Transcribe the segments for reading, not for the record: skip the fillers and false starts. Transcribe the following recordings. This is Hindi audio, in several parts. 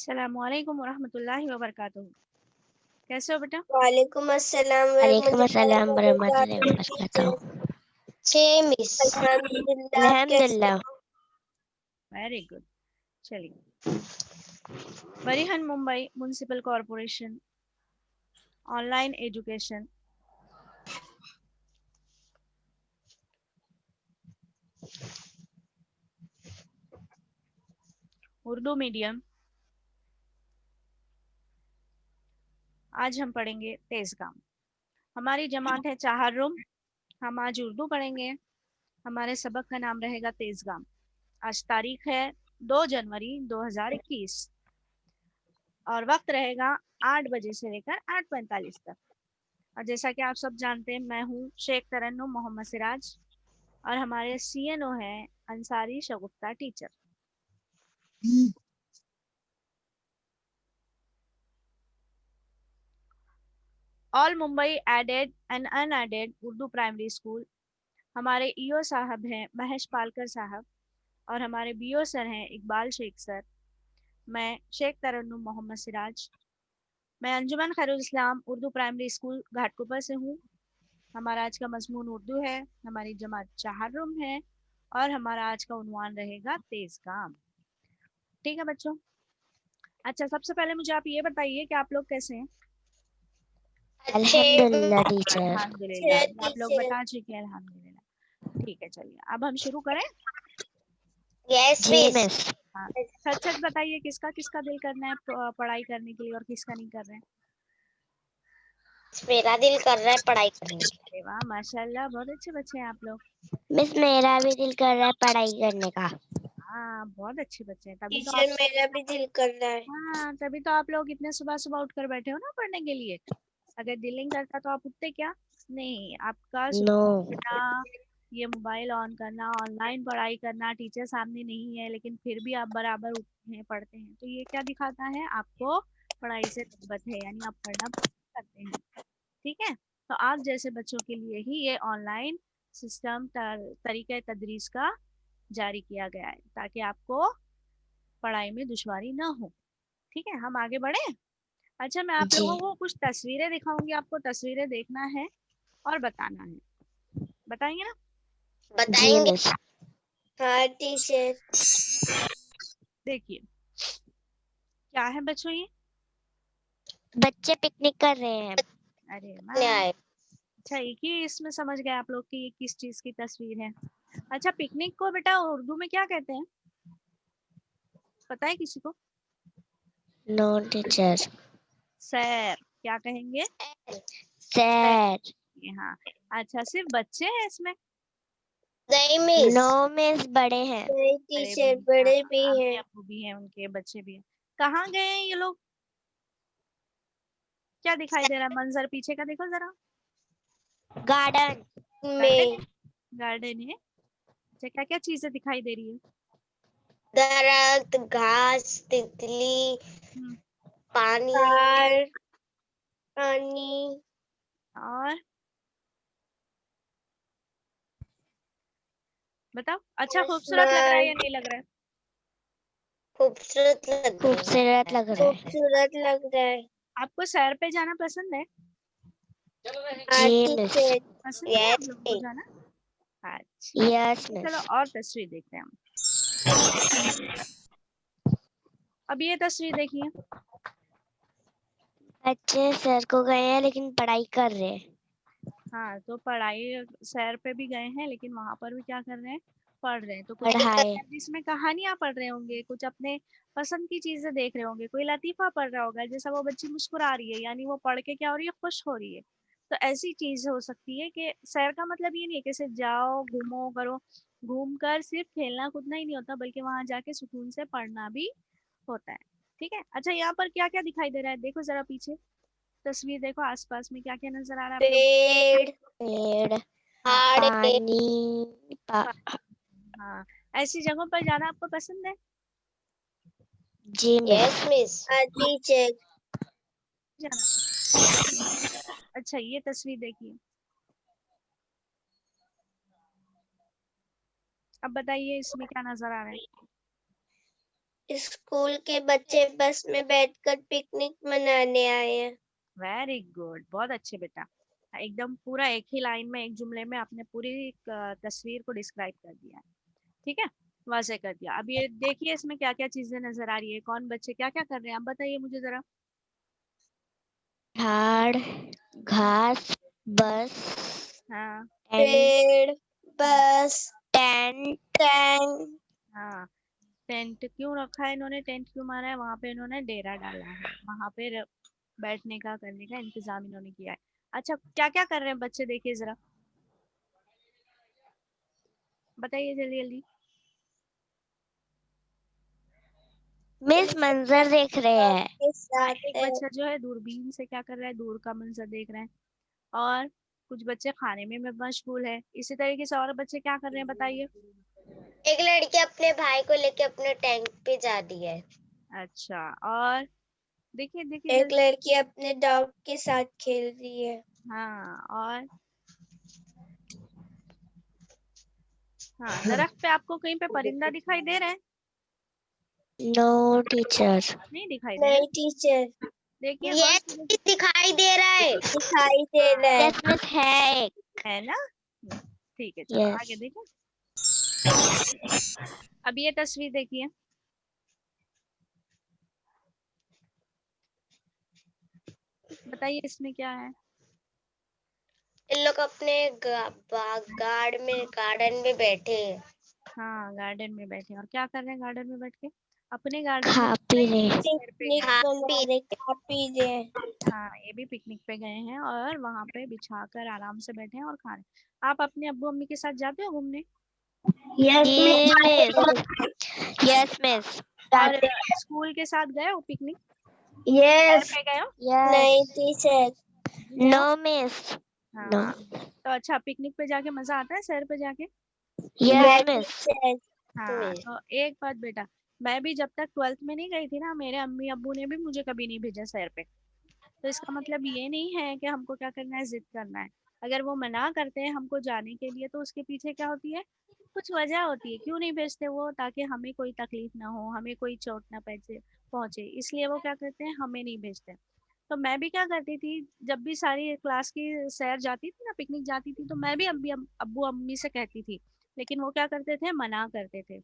अस्सलामुअलैकुम वरहमतुल्लाहि वबरकातुहू। कैसे हो बेटा? वालेकुम अस्सलाम वालेकुम वरहमतुल्लाहि अस्सलाम वरहमतुल्लाहि वबरकातुहू। वबरकातुहू। मिस अल्हम्दुलिल्लाह, आप कैसे अल्हम्दुलिल्लाह। हो? Very good. चलिए, Brihan Mumbai municipal corporation online education Urdu medium. आज हम पढ़ेंगे तेजगाम। हमारी जमात है चाहर रूम। हम आज उर्दू पढ़ेंगे। हमारे सबक का नाम रहेगा तेजगाम। आज तारीख है 2 जनवरी 2021 और वक्त रहेगा 8 बजे से लेकर 8:45 तक। और जैसा कि आप सब जानते हैं, मैं हूँ शेख तरन्नुम मोहम्मद सिराज और हमारे सीएनओ हैं Ansari Shagufta teacher. All Mumbai aided and unaided Urdu primary school. हमारे ईओ साहब हैं महेश पालकर साहब और हमारे बीओ सर हैं इकबाल शेख सर। मैं शेख तरन्नुम मोहम्मद सिराज। मैं अंजुमन खैरुल इस्लाम उर्दू प्राइमरी स्कूल घाटकोपर से हूँ। हमारा आज का मजमून उर्दू है। हमारी जमात चाहर रूम है और हमारा आज का उन्वान रहेगा तेजगाम। ठीक है बच्चों। अच्छा, सबसे पहले मुझे आप ये बताइए कि आप लोग कैसे हैं? अल्हम्दुलिल्लाह टीचर। अल्हम्दुलिल्लाह, ये आप लोग बता चुके हैं अल्हम्दुलिल्लाह। ठीक है, चलिए अब हम शुरू करें। यस जी मिस। मिस। हाँ, सच सच बताइए किसका किसका दिल करना है पढ़ाई करने के लिए और किसका नहीं कर रहे हैं? मेरा दिल कर रहा है पढ़ाई करने की। अरे वाह, माशाल्लाह, बहुत अच्छे बच्चे हैं आप लोग। मिस मेरा भी दिल कर रहा है पढ़ाई करने का। हाँ, बहुत अच्छे बच्चे हैं, तभी तो टीचर आप। मेरा भी दिल कर रहा है। हाँ, तभी तो आप लोग इतने सुबह सुबह उठकर बैठे हो ना पढ़ने के लिए। अगर दिल नहीं करता तो आप उठते क्या? नहीं, आपका नो। सुबह उठना, ये मोबाइल ऑन करना, ऑनलाइन पढ़ाई करना, टीचर सामने नहीं है लेकिन फिर भी आप बराबर उठते हैं पढ़ते हैं, तो ये क्या दिखाता है? आपको पढ़ाई से रग़बत है, यानी आप पढ़ना पसंद करते हैं। ठीक है, तो आप जैसे बच्चों के लिए ही ये ऑनलाइन सिस्टम तरीका तदरीस का जारी किया गया है ताकि आपको पढ़ाई में दुश्वारी ना हो। ठीक है, हम आगे बढ़े। अच्छा, मैं आप जी लोगों को कुछ तस्वीरें दिखाऊंगी, आपको तस्वीरें देखना है और बताना है। बताएंगे ना? जी बताएंगे। मिस। हाँ टीचर। देखिए, क्या है बच्चों ये? बच्चे पिकनिक कर रहे हैं। अरे ने वाह, आए। अच्छा, एक ही इसमें समझ गए आप लोग कि ये किस चीज की तस्वीर है। अच्छा, पिकनिक को बेटा उर्दू में क्या कहते हैं? पता है किसी को? No teacher. सैर। क्या कहेंगे? सैर। सैर। हाँ। अच्छा, सिर्फ बच्चे हैं इसमें? नहीं मिस। नो मिस बड़े हैं। नहीं बड़े भी टीचर, हैं, हाँ, बड़े भी अम्मी हैं। अब्बू भी हैं, उनके बच्चे भी हैं। कहाँ गए हैं ये लोग? क्या दिखाई दे रहा है मंजर पीछे का? देखो जरा। गार्डन गार्डन है। में गार्डन है। अच्छा, क्या क्या चीजें दिखाई दे रही है? दरख्त, घास, तितली, हम्म, पानी, कार, पानी। और बताओ, अच्छा खूबसूरत लग रहा है या आसमान। नहीं लग रहा है? खूबसूरत लग रहा खूबसूरत है। लग रहा है। खूबसूरत लग रहा है। आपको सैर पे जाना पसंद है? हाँ जी मिस। टीचर। पसंद है आप यस लोगों को मिस। जाना? अच्छा, यस तो चलो मिस। और तस्वीर देखते हैं हम। अब ये तस्वीर देखिए। बच्चे सर को गए हैं लेकिन पढ़ाई कर रहे हैं। हाँ, तो पढ़ाई सैर पे भी गए हैं लेकिन वहां पर भी क्या कर रहे हैं? पढ़ रहे हैं। तो कुछ पढ़ाई। जिसमें कहानियां पढ़ रहे होंगे, कुछ अपने पसंद की चीजें देख रहे होंगे, कोई लतीफा पढ़ रहा होगा, जैसा वो बच्ची मुस्कुरा रही है यानी वो पढ़ के क्या हो रही है? खुश हो रही है। तो ऐसी चीज हो सकती है कि सैर का मतलब ये नहीं है कि सिर्फ जाओ घूमो करो। घूम कर सिर्फ खेलना कूदना ही नहीं होता, बल्कि वहां जाके सुकून से पढ़ना भी होता है। ठीक है, अच्छा, यहाँ पर क्या क्या दिखाई दे रहा है? देखो जरा पीछे तस्वीर देखो, आसपास में क्या क्या नजर आ रहा है आप लोग? पेड़, पेड़। हाँ। पानी। हाँ, ऐसी जगहों पर जाना आपको पसंद है? जी मिस। Yes miss. हाँ टीचर। जाना। अच्छा, ये तस्वीर देखिए। अब बताइए इसमें क्या नजर आ रहा है? स्कूल के बच्चे बस में बैठकर पिकनिक मनाने आए हैं। वेरी गुड, बहुत अच्छे बेटा। एकदम पूरा एक ही लाइन में, एक जुमले में आपने पूरी तस्वीर को डिस्क्राइब कर दिया है। ठीक है, वाज़े कर दिया। अब ये देखिए इसमें क्या क्या चीजें नजर आ रही है, कौन बच्चे क्या क्या कर रहे हैं, आप बताइए मुझे जरा। झाड़, घास, बस हाँ एंड पेड़, बस, टेंट। टैंक, हाँ, टेंट क्यों रखा है इन्होंने, टेंट क्यों मारा है, वहां पे इन्होंने डेरा डाला है, वहां पे बैठने का करने का इंतजाम इन्होंने किया है। अच्छा, क्या क्या कर रहे हैं बच्चे, देखिए जरा, बताइए जल्दी जल्दी। मिस मंजर देख रहे हैं। के हाँ, साथ एक है। बच्चा जो है दूरबीन से क्या कर रहा है, दूर का मंजर देख रहे हैं। और कुछ बच्चे खाने में मशगूल है। इसी तरीके से और बच्चे क्या कर रहे हैं बताइए। एक लड़की अपने भाई को लेके अपने टैंक पे जा रही है। अच्छा, और देखिए देखिए एक जल्दी। लड़की अपने डॉग के साथ खेल रही है। हाँ, और हाँ, दरख्त पे आपको कहीं पे परिंदा दिखाई दे रहा है? No teacher. नहीं दिखाई दे रहा। नहीं टीचर। देखिए गौर ये से देखिए। दिखाई दे रहा है। दिखाई दे रहा है। यस मिस है एक। है ना? ठीक है, चलो आगे यस। देखो। अब ये तस्वीर देखिए। बताइए इसमें क्या है। इन लोग अपने गार्डन में बैठे हैं। हाँ, गार्डन में बैठे हैं। और क्या कर रहे हैं गार्डन में बैठ के, अपने गार्डन में खा पी रहे। सैर पे पिकनिक गए। मना रहे, खा पी रहे हैं। हाँ, ये भी पिकनिक पे गए हैं और वहां पे बिछाकर आराम से बैठे हैं और खा रहे हैं। आप अपने अब्बू अम्मी के साथ जाते हो घूमने? यस जी मिस। मिस। Yes miss. और स्कूल के साथ गए हो पिकनिक, सैर यस। पे गए हो? नहीं यस। टीचर। गए नो हो? मिस। नो। हाँ, तो अच्छा, पिकनिक पे जाके मजा आता है सैर पे जाके? Yes yes miss. टीचर। हाँ, तो एक बात बेटा, मैं भी जब तक 12th में नहीं गई थी ना, मेरे अम्मी अब्बू ने भी मुझे कभी नहीं भेजा सैर पे। तो इसका मतलब ये नहीं है कि हमको क्या करना है, जिद करना है। अगर वो मना करते हैं हमको जाने के लिए तो उसके पीछे क्या होती है, कुछ वजह होती है, क्यों नहीं भेजते वो, ताकि हमें कोई तकलीफ ना हो, हमें कोई चोट ना पहुंचे, इसलिए वो क्या करते हैं, हमें नहीं भेजते। तो मैं भी क्या करती थी, जब भी सारी क्लास की सैर जाती थी ना, पिकनिक जाती थी, तो मैं भी अब्बू अम्मी से कहती थी, लेकिन वो क्या करते थे, मना करते थे।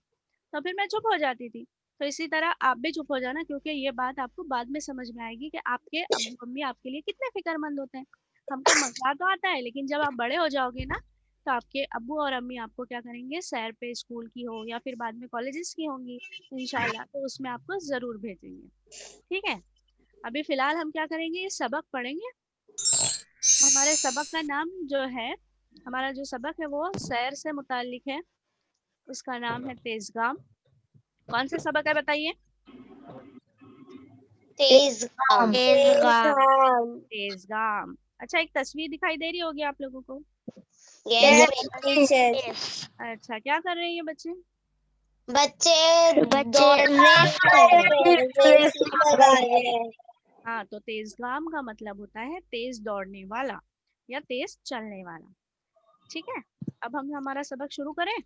तो फिर मैं चुप हो जाती थी। तो इसी तरह आप भी चुप हो जाना, क्योंकि ये बात आपको बाद में समझ में आएगी कि आपके अब्बू अम्मी आपके लिए कितने फिक्रमंद होते हैं। हमको मजा तो आता है, लेकिन जब आप बड़े हो जाओगे ना, तो आपके अब्बू और अम्मी आपको क्या करेंगे, सैर पे स्कूल की हो या फिर बाद में कॉलेजेस की होंगी इंशाल्लाह, तो उसमें आपको जरूर भेजेंगे। ठीक है, अभी फिलहाल हम क्या करेंगे, ये सबक पढ़ेंगे। हमारे सबक का नाम जो है, हमारा जो सबक है वो सैर से मुतालिक है। उसका नाम है तेजगाम। कौन सा सबक है बताइए? तेज काम। तेज तेज गाम। काम। तेजगाम। अच्छा, एक तस्वीर दिखाई दे रही होगी आप लोगों को। Yes teacher. यस। अच्छा, क्या कर रहे हैं ये बच्चे? बच्चे बच्चे दौड़ रेस कर रहे हैं। रेस लगा रहे हैं। हाँ, तो तेजगाम का मतलब होता है तेज दौड़ने वाला या तेज चलने वाला। ठीक है, अब हम हमारा सबक शुरू करें।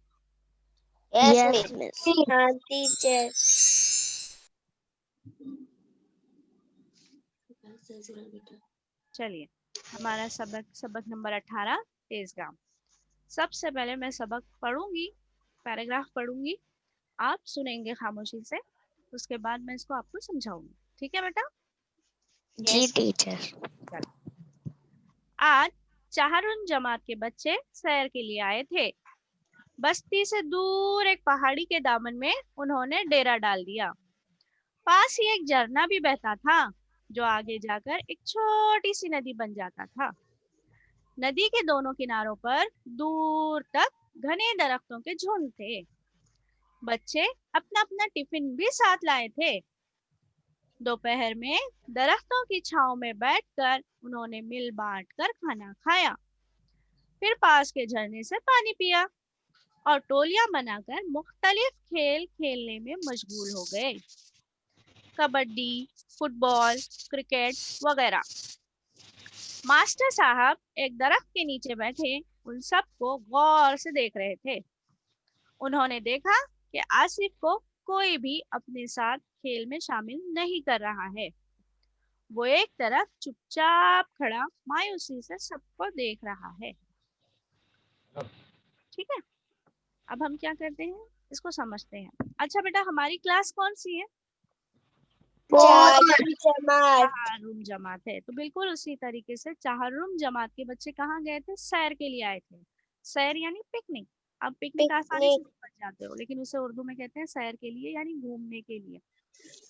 Yes yes miss. मिस। हाँ टीचर। चलिए, हमारा सबक सबक नंबर 18, तेजगाम। सबसे पहले मैं सबक पढ़ूंगी, पैराग्राफ पढ़ूंगी, आप सुनेंगे खामोशी से, उसके बाद मैं इसको आपको समझाऊंगी। ठीक है बेटा? जी यस। टीचर। चलो, आज चाहरुन जमात के बच्चे सैर के लिए आए थे। बस्ती से दूर एक पहाड़ी के दामन में उन्होंने डेरा डाल दिया। पास ही एक झरना भी बहता था, जो आगे जाकर एक छोटी सी नदी बन जाता था। नदी के दोनों किनारों पर दूर तक घने दरख्तों के झुंड थे। बच्चे अपना अपना टिफिन भी साथ लाए थे। दोपहर में दरख्तों की छांव में बैठकर उन्होंने मिल बांट कर खाना खाया। फिर पास के झरने से पानी पिया और टोलियां बनाकर मुख्तलिफ खेल खेलने में मशगूल हो गए। कबड्डी, फुटबॉल, क्रिकेट वगैरह। मास्टर साहब एक दरख्त के नीचे बैठे उन सबको गौर से देख रहे थे। उन्होंने देखा कि आसिफ को कोई भी अपने साथ खेल में शामिल नहीं कर रहा है। वो एक तरफ चुपचाप खड़ा मायूसी से सबको देख रहा है। ठीक है, अब हम क्या करते हैं, इसको समझते हैं। अच्छा बेटा, हमारी क्लास कौन सी है? चारुम जमात। चाहरुम जमात है। तो बिल्कुल उसी तरीके से चाहरुम जमात के बच्चे कहाँ गए थे? सैर के लिए आए थे। सैर यानी पिकनिक। अब पिकनिक आसानी से पिकनिक। समझ जाते हो, लेकिन उसे उर्दू में कहते हैं सैर के लिए यानी घूमने के लिए।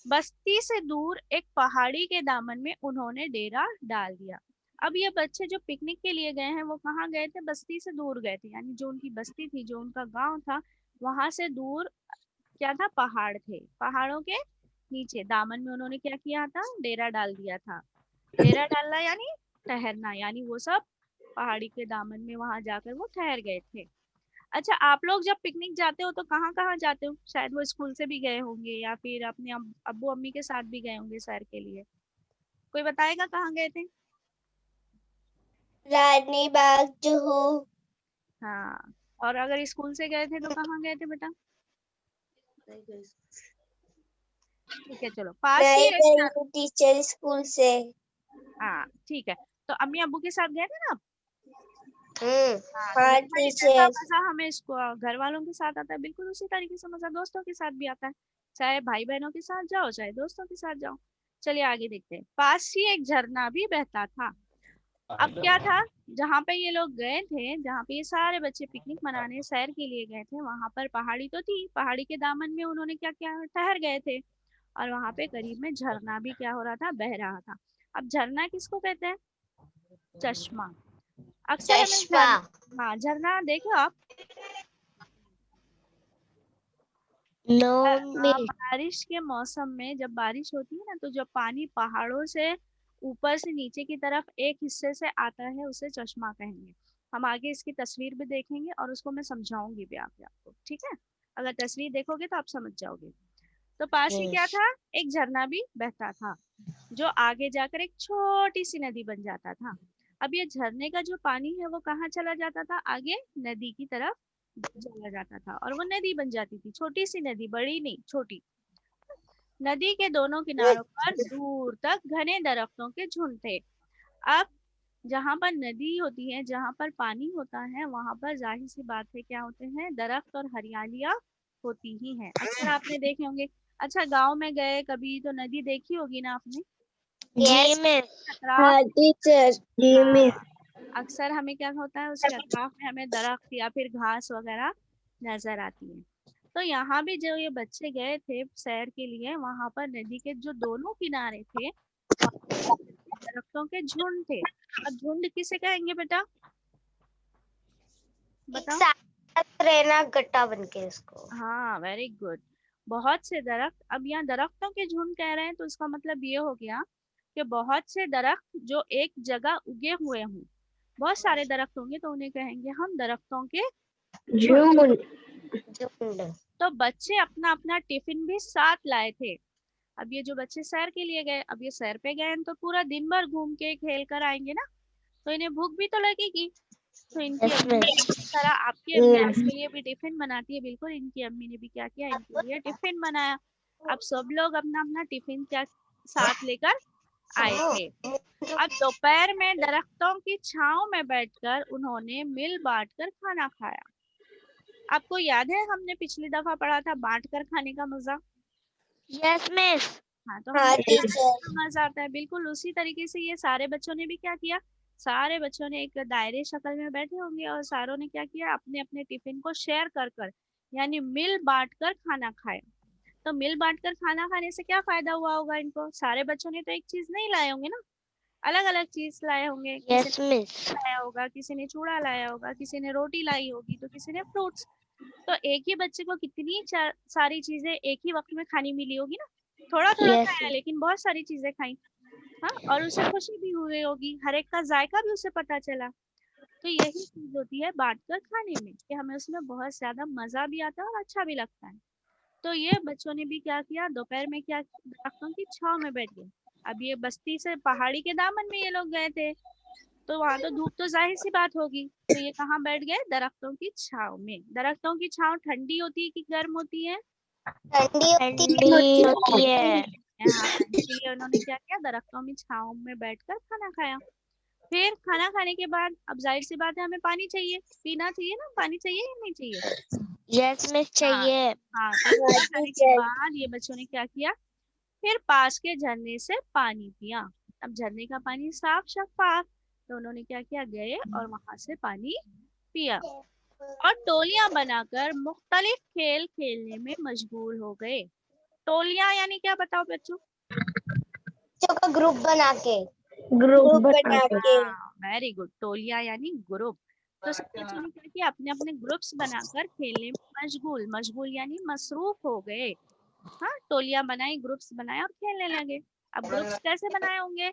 बस्ती से दूर एक पहाड़ी के दामन में उन्होंने डेरा डाल दिया। अब ये बच्चे जो पिकनिक के लिए गए हैं वो कहाँ गए थे? बस्ती से दूर गए थे, यानी जो उनकी बस्ती थी, जो उनका गांव था, वहां से दूर क्या था? पहाड़ थे। पहाड़ों के नीचे दामन में उन्होंने क्या किया था? डेरा डाल दिया था। डेरा डालना यानी ठहरना, यानी वो सब पहाड़ी के दामन में वहां जाकर वो ठहर गए थे। अच्छा, आप लोग जब पिकनिक जाते हो तो कहाँ कहाँ जाते हो? शायद वो स्कूल से भी गए होंगे या फिर अपने अब्बू अम्मी के साथ भी गए होंगे सैर के लिए। कोई बताएगा कहाँ गए थे? रानी बाग जुहू। हाँ, और अगर स्कूल से गए थे तो कहाँ गए थे बेटा? ठीक है, चलो पास ही नए एक गंगू टीचर स्कूल से। हाँ ठीक है, तो अम्मी अब्बू के साथ गए थे ना आप? हाँ, तो हाँ भाई जैसा टीचर। मजा हमें इसको घर वालों के साथ आता है, बिल्कुल उसी तरीके से मजा दोस्तों के साथ भी आता है। चाहे भाई बहनों के साथ जाओ, चाहे दोस्तों के साथ जाओ। चलिए आगे देखते हैं। पास ही एक झरना भी बहता था। अब क्या था? जहाँ पे ये लोग गए थे, जहाँ पे ये सारे बच्चे पिकनिक मनाने सैर के लिए गए थे, वहां पर पहाड़ी तो थी। पहाड़ी के दामन में उन्होंने क्या किया? ठहर गए थे। और वहां पे करीब में झरना भी क्या हो रहा था? बह रहा था। अब झरना किसको कहते हैं? चश्मा। अक्सर हमें चश्मा। हाँ, झरना देखो आप। No miss. बारिश के मौसम में जब बारिश होती है ना, तो जब पानी पहाड़ों से ऊपर से नीचे की तरफ एक हिस्से से आता है, उसे चश्मा कहेंगे। हम आगे इसकी तस्वीर भी देखेंगे और उसको मैं समझाऊंगी भी आपको, ठीक है? अगर तस्वीर देखोगे तो आप समझ जाओगे। तो पास ही क्या था? एक झरना भी बहता था, जो आगे जाकर एक छोटी सी नदी बन जाता था। अब ये झरने का जो पानी है वो कहाँ चला जाता था? आगे नदी की तरफ चला जाता था और वो नदी बन जाती थी। छोटी सी नदी, बड़ी नहीं, छोटी। नदी के दोनों किनारों पर दूर तक घने दरख्तों के झुंड थे। अब जहाँ पर नदी होती है, जहाँ पर पानी होता है, वहां पर जाहिर सी बात है क्या होते हैं? दरख्त और हरियालियां होती ही हैं। अक्सर आपने देखे होंगे। अच्छा, गांव में गए कभी तो नदी देखी होगी ना आपने? जी मिस। अतराफ हाँ टीचर। जी मिस। हाँ, अक्सर हमें क्या होता है, उसके अतराफ में हमें दरख्त या फिर घास वगैरह नजर आती है। तो यहाँ भी जो ये बच्चे गए थे सैर के लिए, वहां पर नदी के जो दोनों किनारे थे, वहाँ पर दरख्तों के झुंड थे। अब झुंड किसे कहेंगे बेटा? एक बताओ। साथ रहना गट्टा बन के इसको। हाँ, वेरी गुड। बहुत से दरख्त। अब यहाँ दरख्तों के झुंड कह रहे हैं तो इसका मतलब ये हो गया कि बहुत से दरख्त जो एक जगह उगे हुए हों। बहुत सारे दरख्त होंगे तो उन्हें कहेंगे हम दरख्तों के झुंड। जून। झुंड। तो बच्चे अपना अपना टिफिन भी साथ लाए थे। अब ये जो बच्चे सैर के लिए गए, अब ये सैर पे गए हैं तो पूरा दिन भर घूम के खेल कर आएंगे ना, तो इन्हें भूख भी तो लगेगी। तो इनकी यस अम्मी ने जिस मिस। तरह आपकी अम्मी आपके लिए भी टिफिन बनाती है, बिल्कुल इनकी अम्मी ने भी क्या किया? इनके लिए टिफिन बनाया। अब सब लोग अपना अपना टिफिन क्या साथ लेकर आए थे। अब दोपहर में दरख्तों की छांव में बैठकर उन्होंने मिल बांट कर खाना खाया। आपको याद है हमने पिछली दफा पढ़ा था बांट कर खाने का मजा? Yes miss. हाँ, तो हाँ हमने देखा टीचर। कितना मजा आता है। बिल्कुल उसी तरीके से ये सारे बच्चों ने भी क्या किया? सारे बच्चों ने एक दायरे शक्ल में बैठे होंगे और सारों ने क्या किया? अपने अपने टिफिन को शेयर कर कर यानी मिल बांट कर खाना खाया। तो मिल बांट कर खाना खाने से क्या फायदा हुआ होगा इनको? सारे बच्चों ने तो एक चीज नहीं लाए होंगे ना, अलग अलग चीज लाए होंगे। किसी यस ने मिस। लाया होगा, किसी ने चूड़ा लाया होगा, किसी ने रोटी लाई होगी, तो किसी ने फ्रूट्स। तो एक ही बच्चे को कितनी सारी चीजें एक ही वक्त में खानी मिली होगी ना। थोड़ा थोड़ा यस। खाया लेकिन बहुत सारी चीजें खाई। हाँ, और उसे खुशी भी हुई होगी, हर एक का जायका भी उसे पता चला। तो यही चीज होती है बांट कर खाने में, कि हमें उसमें बहुत ज्यादा मजा भी आता है और अच्छा भी लगता है। तो ये बच्चों ने भी क्या किया? दोपहर में क्या किया? दरख्तों की छांव में बैठ गए। अब ये बस्ती से पहाड़ी के दामन में ये लोग गए थे, तो वहां तो धूप तो जाहिर सी बात होगी, तो ये कहाँ बैठ गए? दरख्तों की छांव में। दरख्तों की छांव ठंडी होती है कि गर्म होती है? ठंडी होती है। हाँ, इसीलिए उन्होंने क्या किया, दरख्तों में छांव में बैठकर खाना खाया। फिर खाना खाने के बाद अब जाहिर सी बात है हमें पानी चाहिए, पीना चाहिए ना, पानी चाहिए या नहीं चाहिए? यस मिस हाँ चाहिए। हाँ, तो खाना खाने के बाद ये बच्चों ने क्या किया, फिर पास के झरने से पानी पिया। अब झरने का पानी साफ शफाफ, तो उन्होंने क्या किया, गए और वहां से पानी पिया और टोलियां बनाकर मुख्तलिफ खेल खेलने में मशगूल हो गए। टोलियां यानी क्या बताओ बच्चों? बच्चों का ग्रुप बना के, ग्रुप बना के। वेरी गुड, टोलियां यानी ग्रुप। तो सब बच्चों ने क्या किया, अपने अपने ग्रुप्स बनाकर खेलने में मशगूल, मशगूल यानी मसरूफ हो गए। हाँ, टोलियां बनाई, ग्रुप्स बनाए और खेलने लगे। अब ग्रुप्स कैसे बनाए होंगे?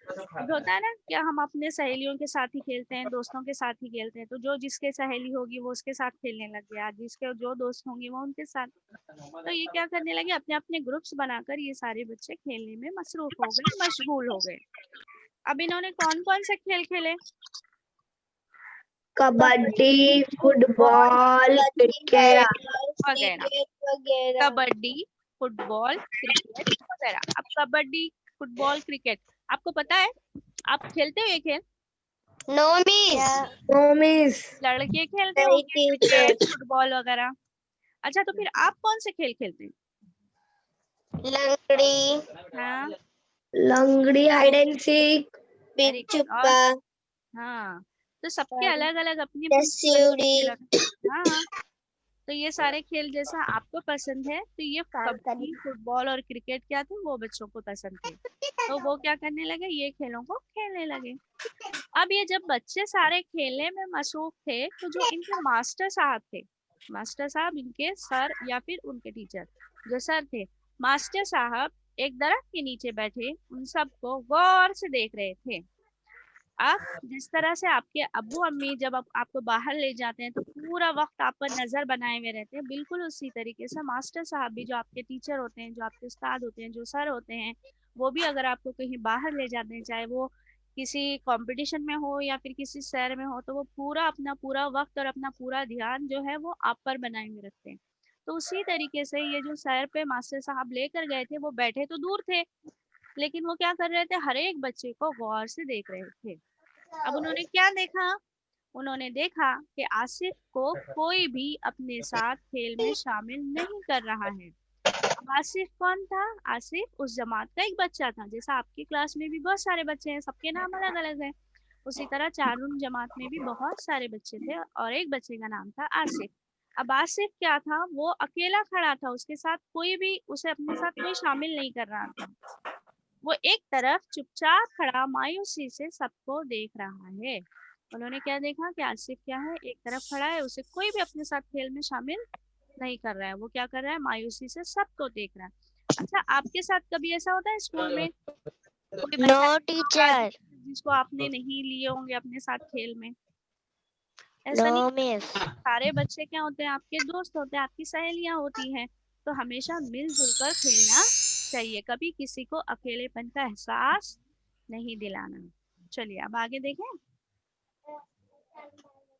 अब होता है ना कि हम अपने सहेलियों के साथ ही खेलते हैं, दोस्तों के साथ ही खेलते हैं, तो जो जिसके सहेली होगी वो उसके साथ खेलने लग गया, जिसके जो दोस्त होंगे वो उनके साथ। तो ये क्या करने लगे, अपने अपने ग्रुप्स बनाकर ये सारे बच्चे खेलने में मसरूफ हो गए, मशगूल हो गए। अब इन्होंने कौन कौन से खेल खेले? कबड्डी, फुटबॉल, क्रिकेट वगैरह। वगैरह। कबड्डी, फुटबॉल, क्रिकेट वगैरह। अब कबड्डी, फुटबॉल, क्रिकेट, आपको पता है आप खेलते हो ये खेल? No miss. लड़के खेलते नहीं होंगे टीचर। क्रिकेट, फुटबॉल वगैरह। अच्छा, तो फिर आप कौन से खेल खेलते हैं? लंगड़ी, हाँ, लंगड़ी, hide and seek, very good. और छुपा, हाँ, तो सबके अलग अलग अपनी अपनी रस्सी पसंद उड़ी। के खेल। हाँ, तो ये सारे खेल जैसा आपको पसंद है, तो ये कबड्डी, फुटबॉल और क्रिकेट क्या थे, वो बच्चों को पसंद थे, तो वो क्या करने लगे, ये खेलों को खेलने लगे। अब ये जब बच्चे सारे खेलने में मसरूफ थे, तो जो इनके मास्टर साहब थे, मास्टर साहब इनके सर या फिर उनके टीचर, जो सर थे, मास्टर साहब एक दरख्त के नीचे बैठे उन सबको गौर से देख रहे थे। आप जिस तरह से आपके अब्बू अम्मी जब आपको बाहर ले जाते हैं तो पूरा वक्त आप पर नजर बनाए हुए रहते हैं, बिल्कुल उसी तरीके से मास्टर साहब भी, जो आपके टीचर होते हैं, जो आपके उस्ताद होते हैं, जो सर होते हैं, वो भी अगर आपको कहीं बाहर ले जाते हैं, चाहे वो किसी कंपटीशन में हो या फिर किसी शहर में हो, तो वो पूरा अपना पूरा वक्त और अपना पूरा ध्यान जो है वो आप पर बनाए हुए रखते हैं। तो उसी तरीके से ये जो सर पे मास्टर साहब लेकर गए थे, वो बैठे तो दूर थे, लेकिन वो क्या कर रहे थे, हर एक बच्चे को गौर से देख रहे थे। अब उन्होंने क्या देखा, उन्होंने देखा कि आसिफ को कोई भी अपने साथ खेल में शामिल नहीं कर रहा है। अब आसिफ कौन था? आसिफ उस जमात का एक बच्चा था, जैसा आपकी क्लास में भी बहुत सारे बच्चे हैं, सबके नाम अलग अलग हैं, उसी तरह चारून जमात में भी बहुत सारे बच्चे थे और एक बच्चे का नाम था आसिफ। अब आसिफ क्या था, वो अकेला खड़ा था, उसके साथ कोई भी, उसे अपने साथ कोई शामिल नहीं कर रहा था। वो एक तरफ चुपचाप खड़ा मायूसी से सबको देख रहा है। उन्होंने क्या देखा कि आसिफ क्या है, एक तरफ खड़ा है, उसे कोई भी अपने साथ खेल में शामिल नहीं कर रहा है, वो क्या कर रहा है, मायूसी से सबको देख रहा है। अच्छा, आपके साथ कभी ऐसा होता है स्कूल में कोई नो बच्चा ऐसा होगा टीचर। जिसको आपने नहीं लिए होंगे अपने साथ खेल में? ऐसा नो नहीं, मिस। सारे बच्चे क्या होते हैं, आपके दोस्त होते हैं, आपकी सहेलियां होती हैं, तो हमेशा मिलजुल कर खेलना चाहिए, कभी किसी को अकेलेपन का एहसास नहीं दिलाना। चलिए अब आगे देखें,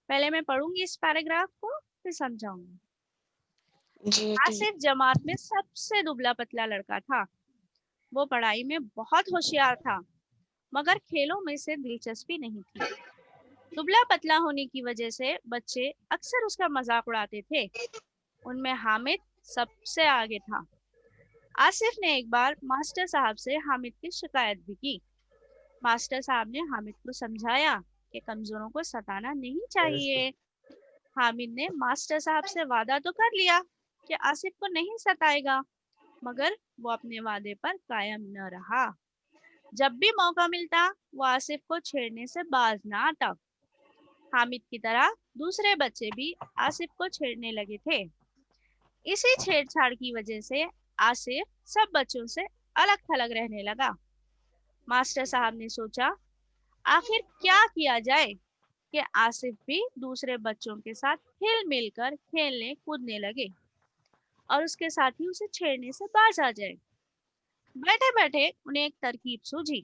पहले मैं पढ़ूंगी इस पैराग्राफ को फिर समझाऊंगी। जी आसिफ जमात में सबसे दुबला पतला लड़का था, वो पढ़ाई में बहुत होशियार था, मगर खेलों में से दिलचस्पी नहीं थी। दुबला पतला होने की वजह से बच्चे अक्सर उसका मजाक उड़ाते थे, उनमें हामिद सबसे आगे था। आसिफ ने एक बार मास्टर साहब से हामिद की शिकायत भी की। मास्टर साहब ने हामिद को समझाया कि कमजोरों को सताना नहीं चाहिए। हामिद ने मास्टर साहब से वादा तो कर लिया कि आसिफ को नहीं सताएगा, मगर वो अपने वादे पर कायम न रहा। जब भी मौका मिलता वो आसिफ को छेड़ने से बाज ना आता। हामिद की तरह दूसरे बच्चे भी आसिफ को छेड़ने लगे थे। इसी छेड़छाड़ की वजह से आसिफ सब बच्चों से अलग थलग रहने लगा। मास्टर साहब ने सोचा आखिर क्या किया जाए कि आसिफ भी दूसरे बच्चों के साथ हिल मिलकर खेलने कूदने लगे और उसके साथ ही उसे छेड़ने से बाज आ जाए। बैठे बैठे उन्हें एक तरकीब सूझी।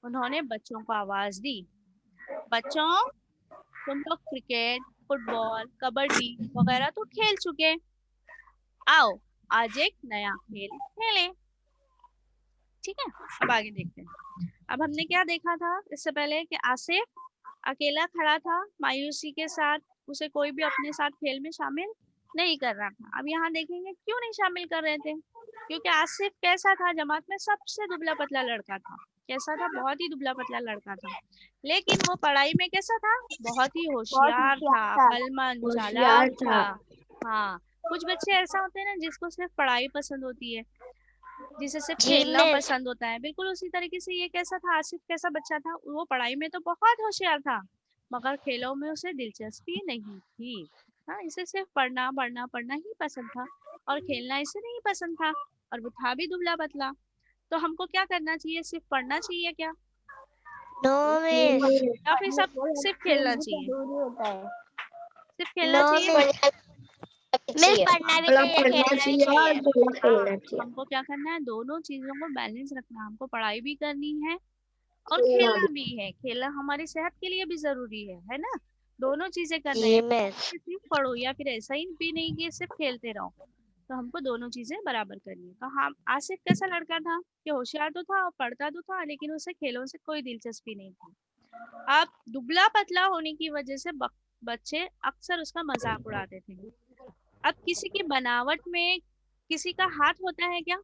उन्होंने बच्चों को आवाज दी, बच्चों, तुम लोग क्रिकेट, फुटबॉल, कबड्डी वगैरह तो खेल चुके, आओ आज एक नया खेल खेलें। ठीक है, अब आगे देखते हैं। अब हमने क्या देखा था इससे पहले कि आसिफ अकेला खड़ा था मायूसी के साथ, उसे कोई भी अपने साथ खेल में शामिल नहीं कर रहा था। अब यहाँ देखेंगे क्यों नहीं शामिल कर रहे थे, क्योंकि आसिफ कैसा था, जमात में सबसे दुबला पतला लड़का था। कैसा था? बहुत ही दुबला पतला लड़का था। लेकिन वो पढ़ाई में कैसा था? बहुत ही बहुत होशियार था, होशियार था। अक्लमंद, होशियार चालाक था। था। हाँ, कुछ बच्चे ऐसा होते हैं ना जिसको सिर्फ पढ़ाई पसंद होती है, जिसे सिर्फ जी खेलना मिस। पसंद होता है। बिल्कुल उसी तरीके से ये कैसा था, आसिफ कैसा बच्चा था, वो पढ़ाई में तो बहुत होशियार था, मगर खेलों में उसे दिलचस्पी नहीं थी। हाँ, इसे सिर्फ पढ़ना पढ़ना पढ़ना ही पसंद था, और खेलना इसे नहीं पसंद था, और वो था भी दुबला पतला। तो हमको क्या करना चाहिए? सिर्फ पढ़ना चाहिए क्या, नो मिस। या फिर सब सिर्फ खेल खेलना भी चाहिए? जरूरी होता है। सिर्फ खेलना नो चाहिए। मिस। मिस पढ़ना भी चाहिए, खेलना भी चाहिए। हाँ, हमको क्या करना है? दोनों चीजों को बैलेंस रखना है। हमको पढ़ाई भी करनी है और खेलना भी है। खेलना हमारी सेहत के लिए भी जरूरी है ना? दोनों चीजें करना है, जी मिस। सिर्फ पढ़ो या फिर ऐसा ही भी नहीं कि सिर्फ खेलते रहो। तो हमको दोनों चीजें बराबर करनी है। तो हम, आसिफ कैसा लड़का था कि होशियार तो था और पढ़ता तो था, लेकिन उसे खेलों से कोई दिलचस्पी नहीं थी। अब दुबला पतला होने की वजह से बच्चे अक्सर उसका मजाक उड़ाते थे। अब किसी की बनावट में किसी का हाथ होता है क्या?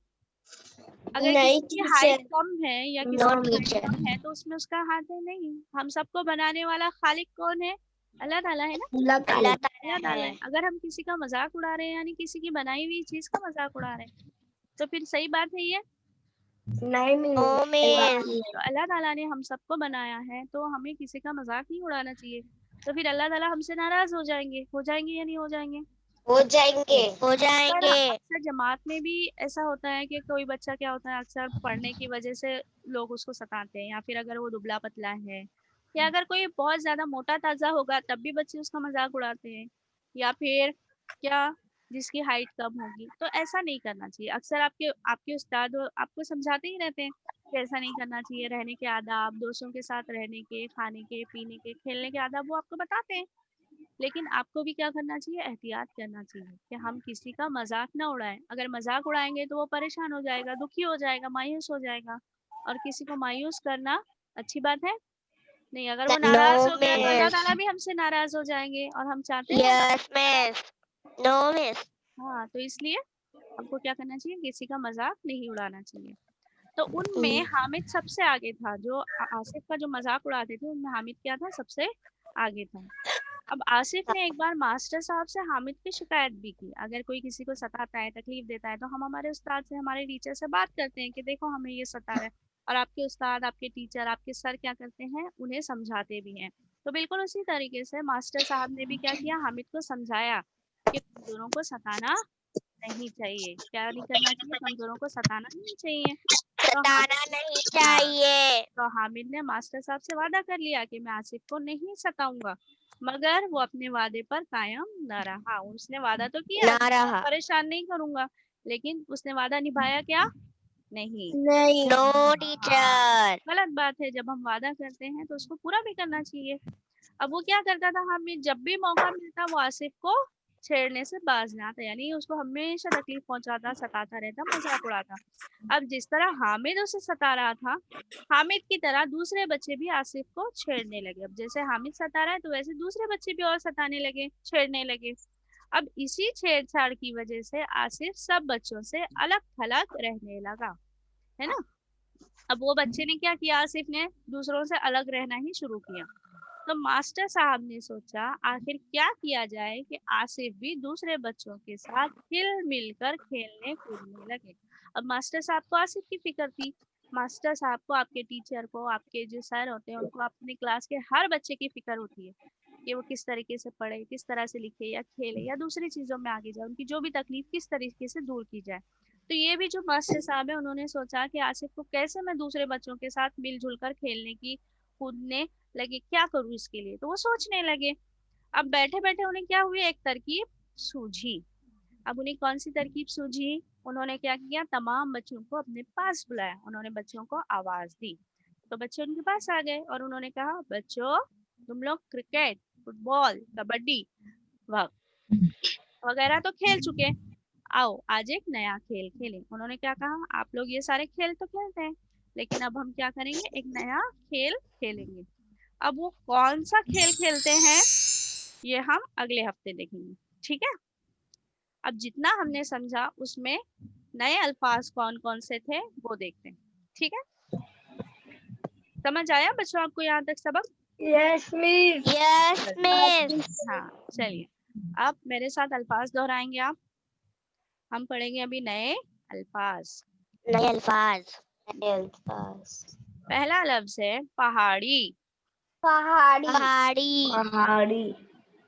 अगर नहीं किसी की हाइट टीचर। कम है या नो किसी की हाइट टीचर। कम है तो उसमें उसका हाथ है नहीं। हम सबको बनाने वाला खालिक कौन है? अल्लाह ताला है ना? अल्लाह अल्लाह ताला ताला है। है। अगर हम किसी का मजाक उड़ा रहे हैं, यानी किसी की बनाई हुई चीज का मजाक उड़ा रहे हैं, तो फिर सही बात है ये? नहीं नो मिस। तो अल्लाह ताला ने हम सबको बनाया है, तो हमें किसी का मजाक नहीं उड़ाना चाहिए। तो फिर अल्लाह ताला हमसे नाराज हो जाएंगे या नहीं हो जाएंगे? हो जाएंगे। हो अक्सर जाएंगे। अक्सर जमात में भी ऐसा होता है कि कोई बच्चा क्या होता है, अक्सर पढ़ने की वजह से लोग उसको सताते हैं, या फिर अगर वो दुबला पतला है, या अगर कोई बहुत ज्यादा मोटा ताजा होगा तब भी बच्चे उसका मजाक उड़ाते हैं, या फिर क्या, जिसकी हाइट कम होगी। तो ऐसा नहीं करना चाहिए। अक्सर आपके आपके उस्ताद आपको समझाते ही रहते हैं कि ऐसा नहीं करना चाहिए। रहने के आदाब, दोस्तों के साथ रहने के, खाने के, पीने के, खेलने के आदाब वो आपको बताते हैं। लेकिन आपको भी क्या करना चाहिए? एहतियात करना चाहिए कि हम किसी का मजाक ना उड़ाएं। अगर मजाक उड़ाएंगे तो वो परेशान हो जाएगा, दुखी हो जाएगा, मायूस हो जाएगा, और किसी को मायूस करना अच्छी बात है नहीं। अगर वो नो नाराज हो गया तो अल्लाह मिस। ताला भी हमसे नाराज हो जाएंगे, और हम चाहते हैं? Yes miss. No miss. हाँ, तो इसलिए हमको क्या करना चाहिए? किसी का मजाक नहीं उड़ाना चाहिए। तो उनमें हामिद सबसे आगे था। जो आसिफ का जो मजाक उड़ाते थे उनमें हामिद क्या था? सबसे आगे था। अब आसिफ ने एक बार मास्टर साहब से हामिद की शिकायत भी की। अगर कोई किसी को सताता है, तकलीफ देता है, तो हम हमारे उस्ताद से, हमारे टीचर से बात करते हैं कि देखो हमें ये सता रहा है, और आपके उस्ताद, आपके टीचर, आपके सर क्या करते हैं? उन्हें समझाते भी हैं। तो बिल्कुल उसी तरीके से मास्टर साहब ने भी क्या किया? हामिद को समझाया कि कमजोरों को सताना नहीं चाहिए। क्या नहीं करना चाहिए? कमजोरों को सताना नहीं चाहिए। तो हामिद, सताना नहीं हाँ, चाहिए। तो हामिद ने मास्टर साहब से वादा कर लिया कि मैं आसिफ को नहीं सताऊंगा, मगर वो अपने वादे पर कायम न रहा। उसने वादा तो किया ना कि मैं रहा। परेशान नहीं करूंगा, लेकिन उसने वादा निभाया क्या? नहीं। नहीं। नो हाँ, टीचर। गलत बात है। जब हम वादा करते हैं तो उसको पूरा भी करना चाहिए। अब वो क्या करता था? हामिद जब भी मौका मिलता वो आसिफ को छेड़ने से बाज ना आता, यानी उसको हमेशा तकलीफ पहुंचाता, सताता रहता, मजाक उड़ाता। अब जिस तरह हामिद उसे सता रहा था, हामिद की तरह दूसरे बच्चे भी आसिफ को छेड़ने लगे। अब जैसे हामिद सता रहा है तो वैसे दूसरे बच्चे भी और सताने लगे, छेड़ने लगे। अब इसी छेड़छाड़ की वजह से आसिफ सब बच्चों से अलग थलग रहने लगा, है ना? अब वो बच्चे ने क्या किया? आसिफ ने दूसरों से अलग रहना ही शुरू किया। तो मास्टर साहब ने सोचा आखिर क्या किया जाए कि आसिफ भी दूसरे बच्चों के साथ हिल मिलकर खेलने कूदने लगे। अब मास्टर साहब को आसिफ की फिक्र थी। मास्टर साहब को, आपके टीचर को, आपके जो सर होते हैं उनको अपने क्लास के हर बच्चे की फिक्र होती है कि वो किस तरीके से पढ़े, किस तरह से लिखे या खेले या दूसरी चीजों में आगे जाए, उनकी जो भी तकलीफ किस तरीके से दूर की जाए। तो ये भी जो मास्टर साहब है उन्होंने सोचा कि आसिफ को कैसे मैं दूसरे बच्चों के साथ मिलजुल कर खेलने की, कूदने लगे, क्या करूँ इसके लिए। तो वो सोचने लगे। अब बैठे बैठे उन्हें क्या हुई? एक तरकीब सूझी। अब उन्हें कौन सी तरकीब सूझी? उन्होंने क्या किया? तमाम बच्चों को अपने पास बुलाया, उन्होंने बच्चों को आवाज दी। तो बच्चे उनके पास आ गए और उन्होंने कहा, बच्चों तुम लोग क्रिकेट, फुटबॉल, कबड्डी वगैरह तो खेल चुके, आओ आज एक नया खेल खेलें। उन्होंने क्या कहा, आप लोग ये सारे खेल तो खेलते हैं, लेकिन अब हम क्या करेंगे, एक नया खेल खेलेंगे। अब वो कौन सा खेल खेलते हैं ये हम अगले हफ्ते देखेंगे, ठीक है। अब जितना हमने समझा उसमें नए अल्फाज कौन कौन से थे वो देखते हैं, ठीक है। समझ आया बच्चों आपको यहाँ तक सबक? Yes miss. Yes miss. हाँ चलिए, अब मेरे साथ अल्फाज दोहराएंगे आप। हम पढ़ेंगे अभी नए अल्फाज। नए अल्फाज। पहला लफ्ज है पहाड़ी। पहाड़ी। पहाड़ी। पहाड़ी।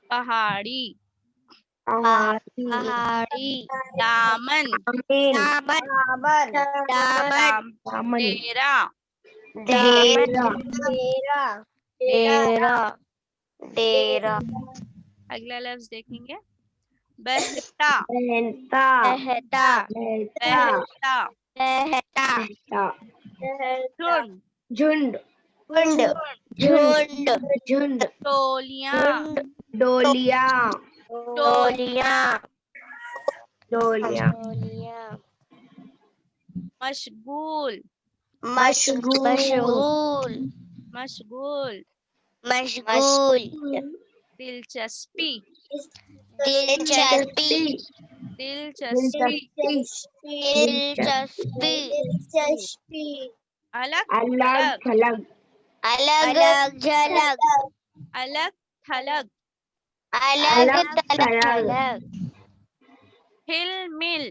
पहाड़ी। पहाड़ी। दामन। दामन। दामन। दामन। डेरा। दामन। डेरा। डेरा। डेरा। अगला लफ्ज देखेंगे बहता। बहता। बहता। बहता। बहता। झुंड। झुंड। झुंड। झुंड। झुंड। टोलियां। डोलिया। टोलियां। डोलिया। टोलियां। मशगूल। मशगूल। मशगूल। मशगूल। मशगूल। दिलचस्पी। दिलचस्पी। दिलचस्पी। दिलचस्पी। अलग अलग थलग। थलग। अलग झलक। अलग थलग। अलग थलग। थलग। हिलमिल।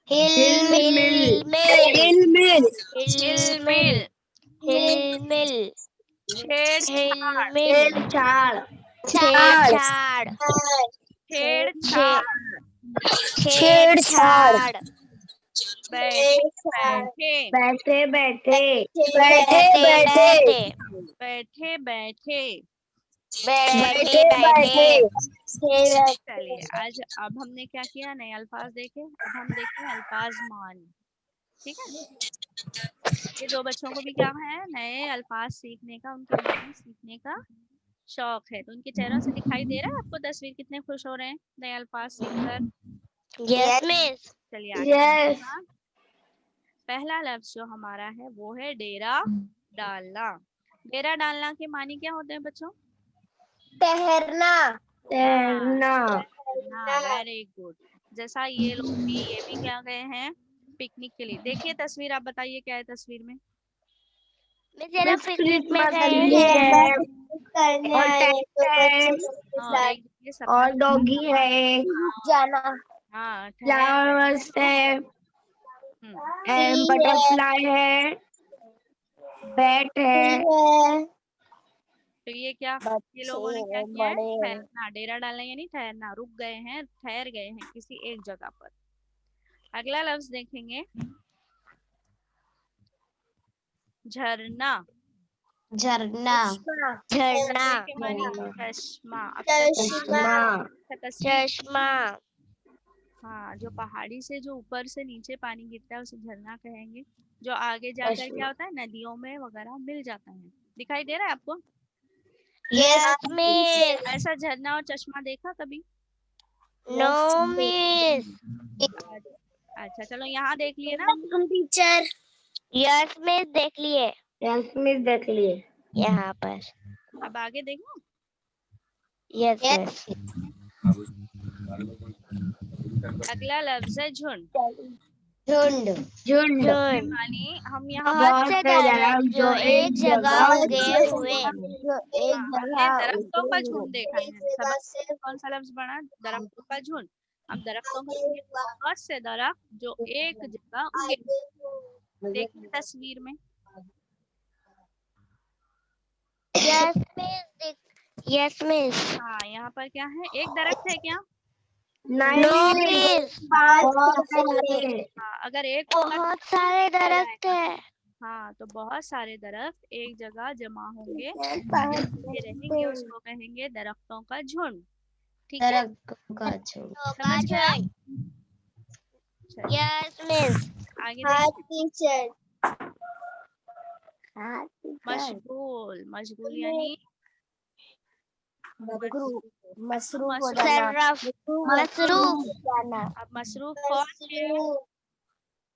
हिलमिल। हिलमिल। हिलमिल। हिलमिल। हिलमिल। छेड़छाड़। हिलमिल। छेड़छाड़। छेड़छाड़। छेड़छाड़। छेड़छाड़। बैठे बैठे। बैठे बैठे। बैठे बैठे। बैठे बैठे। बैठे बैठे। चलिए आज अब हमने क्या किया, नए अल्फाज देखे। अब हम देखते हैं अल्फाज मान, ठीक है। ये दो बच्चों को भी क्या है, नए अल्फाज सीखने का, उनके मानी सीखने का शौक है। तो उनके चेहरों से दिखाई दे रहा है आपको तस्वीर, कितने खुश हो रहे हैं नए अल्फाज सीखकर। Yes miss. चलिए आगे बढ़ते हैं। पहला लफ्ज जो हमारा है वो है डेरा डालना। डेरा डालना के मानी क्या होते हैं बच्चों? तैरना। तैरना। हाँ वेरी गुड। जैसा ये लोग भी, ये भी क्या गए हैं पिकनिक के लिए। देखिए तस्वीर, आप बताइए क्या है तस्वीर में? मैं जरा पिकनिक में गए मछली हैं। है और टेंट है और एक देखिए सपना और डॉगी है। जाना। हाँ ठहर। फ्लावर्स है। हम्म, बटरफ्लाई है। बैट है। तो ये क्या, ये लोगों ने क्या किया है, ठहरना, डेरा डालना यानी ठहरना, रुक गए हैं, ठहर गए हैं किसी एक जगह पर। अगला लफ्ज देखेंगे झरना। झरना। झरना। के मानी चश्मा। अब चश्मा। तस्वीर। चश्मा। हाँ, जो पहाड़ी से जो ऊपर से नीचे पानी गिरता है उसे झरना कहेंगे। जो आगे जाकर क्या होता है, नदियों में वगैरह मिल जाता है। दिखाई दे रहा है आपको? Yes miss. ऐसा झरना और चश्मा देखा कभी? No miss. अच्छा चलो यहाँ देख लिए ना। टीचर। यस मिस देख लिए। यस मिस देख लिए। यहाँ पर। अब आगे देखो। Yes yes. अगला लफ्ज है झुंड। झुंड। झुंड। ये झुंड। मानी हम यहाँ पर बहुत से दरख्त जो एक जगह उगे हुए। जो एक हमने जगह दरख्तों का झुंड देखा है। सबक कौन सा लफ्ज बना? दरख्तों का झुंड। हम दरख्तों का झुंड, बहुत से दरख्त जो एक जगह उगे। देखिए तस्वीर में। Yes miss. Yes miss. हाँ यहाँ पर क्या है, एक दरख्त है क्या? No miss. बहुत सारे। हाँ अगर एक होगा बहुत सारे दरख्त है। हाँ तो बहुत सारे दरख्त एक जगह जमा होंगे, ये रहेंगे, उसको कहेंगे दरख्तों का झुंड, ठीक है। समझ गए आप? चलिए यस मिस। आगे देखिए। टीचर। मशगूल। मशगूल यानी मसरूफ हो जाना। सर्रफ, मसरूफ, अब मसरूफ कौन है?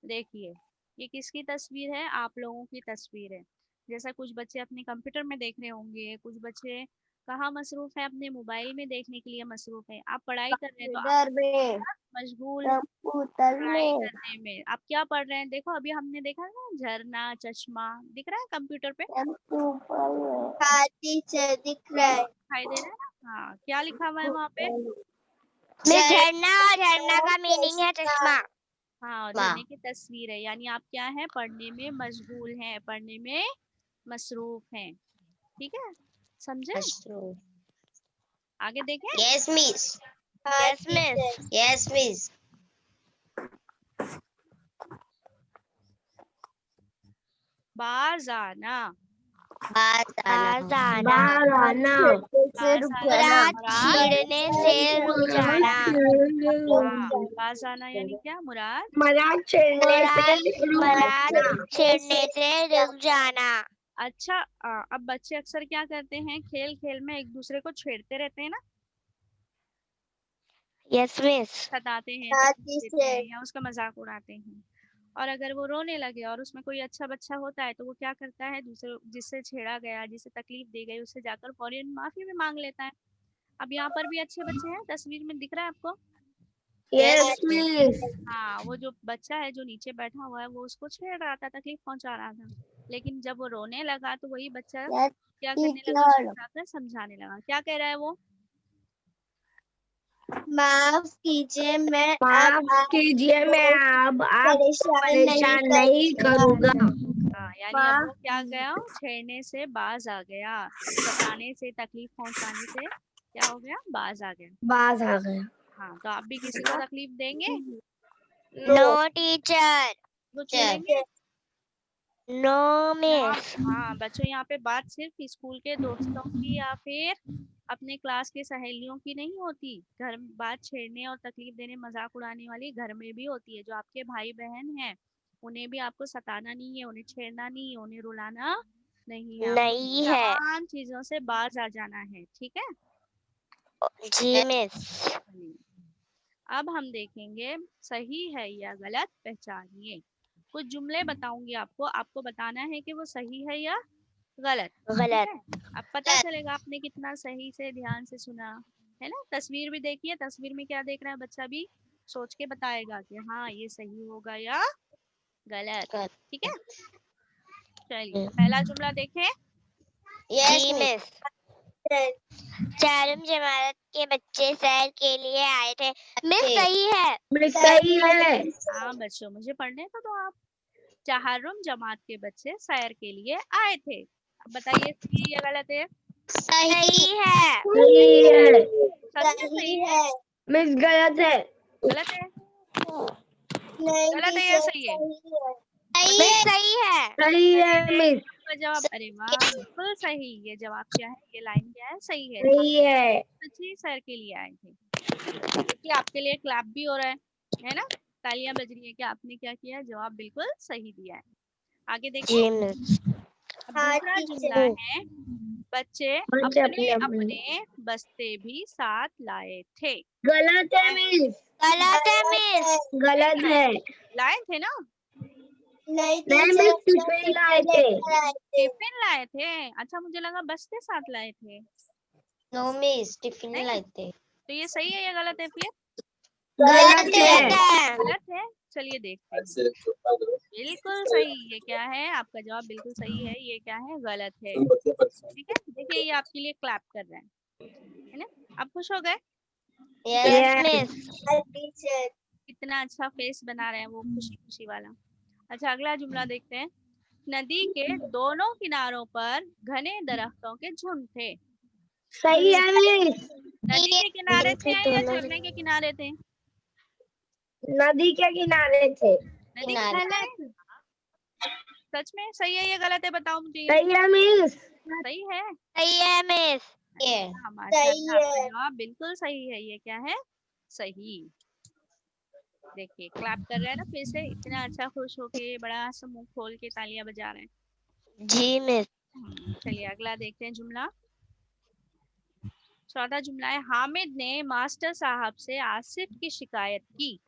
देखिए, ये किसकी तस्वीर है? आप लोगों की तस्वीर है। जैसा कुछ बच्चे अपने कंप्यूटर में देख रहे होंगे, कुछ बच्चे कहाँ मसरूफ है? अपने मोबाइल में देखने के लिए मसरूफ है। आप पढ़ाई कर रहे हैं तो आप मशगूल पढ़ाई करने में। आप क्या पढ़ रहे हैं? देखो अभी हमने देखा ना, झरना, चश्मा दिख रहा है कंप्यूटर पे? दिख रहा है। दिखाई दे रहा है ना? हाँ, क्या लिखा हुआ है वहाँ पे? झरना, और झरना का मीनिंग है चश्मा। हाँ, झरने की तस्वीर है। यानी आप क्या है? पढ़ने में मशगूल हैं, पढ़ने में मसरूफ हैं। ठीक है, समझे? आगे देखें। Yes miss. Yes miss. Yes miss. बाज आना। बाजाना, बाज मुराद आना, छेड़ने से रुक जाना, हाँ, बाज आना यानी क्या? मुराद मुराद छेड़ने से रुक जाना। अच्छा। अब बच्चे अक्सर क्या करते हैं? खेल खेल में एक दूसरे को छेड़ते रहते हैं ना, यस मिस। सताते हैं, तकलीफ देते हैं या उसका मजाक उड़ाते हैं। और अगर वो रोने लगे और उसमें कोई अच्छा बच्चा होता है तो वो क्या करता है? दूसरे जिससे छेड़ा गया, जिसे तकलीफ दी गई, उससे जाकर फौरन माफी भी मांग लेता है। अब यहाँ पर भी अच्छे बच्चे हैं, तस्वीर में दिख रहा है आपको? Yes miss. हाँ, वो जो बच्चा है जो नीचे बैठा हुआ है, वो उसको छेड़ रहा था, तकलीफ पहुंचा रहा था। लेकिन जब वो रोने लगा तो वही बच्चा क्या करने लगा? उसको जाकर समझाने लगा। क्या कह रहा है वो? माफ कीजिए, मैं अब परेशान नहीं करूँगा। हाँ, यानी अब वो क्या गया? छेड़ने से बाज आ गया, सताने से, तकलीफ पहुंचाने से क्या हो गया? बाज आ गया। बाज आ गया। हाँ, तो आप भी किसी को तकलीफ देंगे? No teacher. वो छेड़ेंगे? नो यहाँ मिस। हाँ बच्चों, यहाँ पे बात सिर्फ स्कूल के दोस्तों की या फिर अपने क्लास की सहेलियों की नहीं होती। घर में बात छेड़ने और तकलीफ देने, मजाक उड़ाने वाली घर में भी होती है। जो आपके भाई बहन हैं, उन्हें भी आपको सताना नहीं है, उन्हें छेड़ना नहीं है, उन्हें रुलाना नहीं है। आपको नहीं है। तमाम चीजों से बाज आ जाना है। ठीक है। जी मिस। अब हम देखेंगे सही है या गलत, पहचानिए। कुछ जुमले बताऊंगी आपको, आपको बताना है कि वो सही है या गलत। ठीक गलत। है। अब पता चलेगा आपने कितना सही से ध्यान से सुना है ना। तस्वीर भी देखिए, तस्वीर में क्या देख रहा है बच्चा भी सोच के बताएगा कि हाँ ये सही होगा या गलत। ठीक है, चलिए पहला जुमला देखें। जी मिस। चारम जमात के बच्चे सैर के लिए आए थे। मिस सही है। सही है। हाँ बच्चों, मुझे पढ़ने तो दो आप। चाहरुम जमात के बच्चे सैर के लिए आए थे। अब बताइए सही है या गलत है? सही है। सच में सही है? मिस गलत है। गलत है? नहीं गलत है या सही है? मिस सही है। सही सही है है मिस। आपका जवाब। अरे वाह, बिल्कुल सही। ये जवाब क्या है? ये लाइन क्या है? सही है। सही है। बच्चे सैर के लिए आए थे। देखिए आपके लिए क्लैप भी हो रहा है ना? तालियां बज रही है कि आपने क्या किया? जवाब बिल्कुल सही दिया है। आगे देखें। जी मिस। अब दूसरा जुमला है, बच्चे अपने अपने बस्ते भी साथ लाए थे। गलत है मिस। गलत है मिस। गलत है। लाए थे ना? नहीं मिस, टिफिन लाए थे। टिफिन लाए थे? अच्छा, मुझे लगा बस्ते साथ लाए थे। नो मिस, टिफिन नहीं, लाए थे। तो ये सही है या गलत है फिर? गलत है। गलत है। चलिए देखते हैं। बिल्कुल सही। ये क्या है? आपका जवाब बिल्कुल सही है। ये क्या है? गलत है। ठीक है, देखिए ये आपके लिए क्लैप कर रहे है ना? आप खुश हो गए? Yes miss. कितना अच्छा फेस बना रहे हैं वो, खुशी खुशी वाला। अच्छा, अगला जुमला देखते हैं। नदी के दोनों किनारों पर घने दरख्तों के झुंड थे। सही है मिस। नदी के किनारे थे या झरने के किनारे थे? नदी के किनारे थे। नदी के किनारे। सच में सही है या गलत है? बताओ मुझे। सही है मिस। सही है। सही है मिस। हाँ, माशाल्लाह, आपका जवाब बिल्कुल सही है। ये क्या है? सही। देखिए क्लैप कर रहे हैं ना फिर से, इतना अच्छा खुश होके बड़ा सा मुंह खोल के तालियां बजा रहे हैं। जी मिस। चलिए अगला देखते हैं जुमला। चौथा जुमला है, हामिद ने मास्टर साहब से आसिफ की शिकायत की।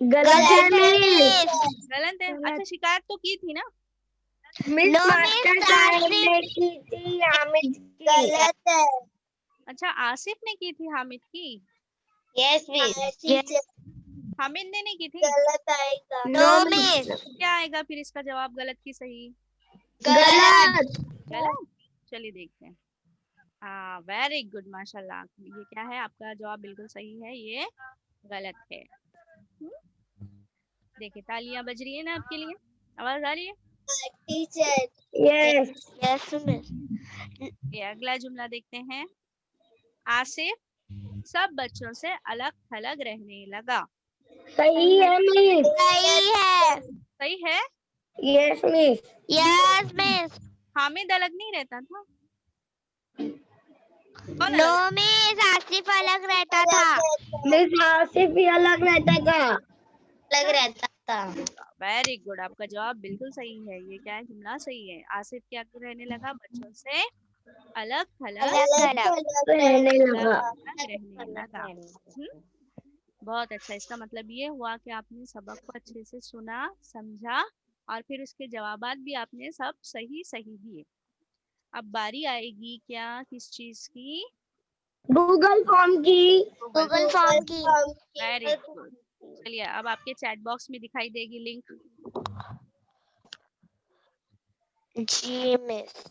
गलत है मिस। गलत है? अच्छा, शिकायत तो की थी ना। मिस No, मास्टर मिस साहब आसिफ ने की थी हामिद की। गलत है। अच्छा, आसिफ ने की थी हामिद की, यस मिस। हामिद ने नहीं की थी। गलत आएगा। नो मिस क्या आएगा फिर इसका जवाब गलत की सही? गलत। गलत। चलिए देखते हैं। हाँ, वेरी गुड, माशाल्लाह। ये क्या है? आपका जवाब बिल्कुल सही है, ये गलत है। हम्म, देखिए तालियां बज रही है ना आपके लिए, आवाज आ रही है। Teacher yes. यस मिस ये अगला जुमला देखते हैं। आसिफ सब बच्चों से अलग थलग रहने लगा। सही है मिस। सही है सही है। Yes miss. Yes miss Hamid अलग नहीं रहता था, कौन नो अलग? मिस आसिफ अलग रहता था मिस आसिफ भी अलग रहता था। अलग रहता था। वेरी गुड, आपका जवाब बिल्कुल सही है। ये क्या है? जुमला सही है। आसिफ क्या रहने लगा? बच्चों से अलग थलग अलग थलग रहने लगा। रहने लगा। हम्म, बहुत अच्छा। इसका मतलब ये हुआ कि आपने सबक को अच्छे से सुना, समझा, और फिर उसके जवाबात भी आपने सब सही सही दिए। अब बारी आएगी क्या, किस चीज की? गूगल फॉर्म की। गूगल फॉर्म की वेरी गुड। चलिए, अब आपके चैट बॉक्स में दिखाई देगी लिंक। जी मिस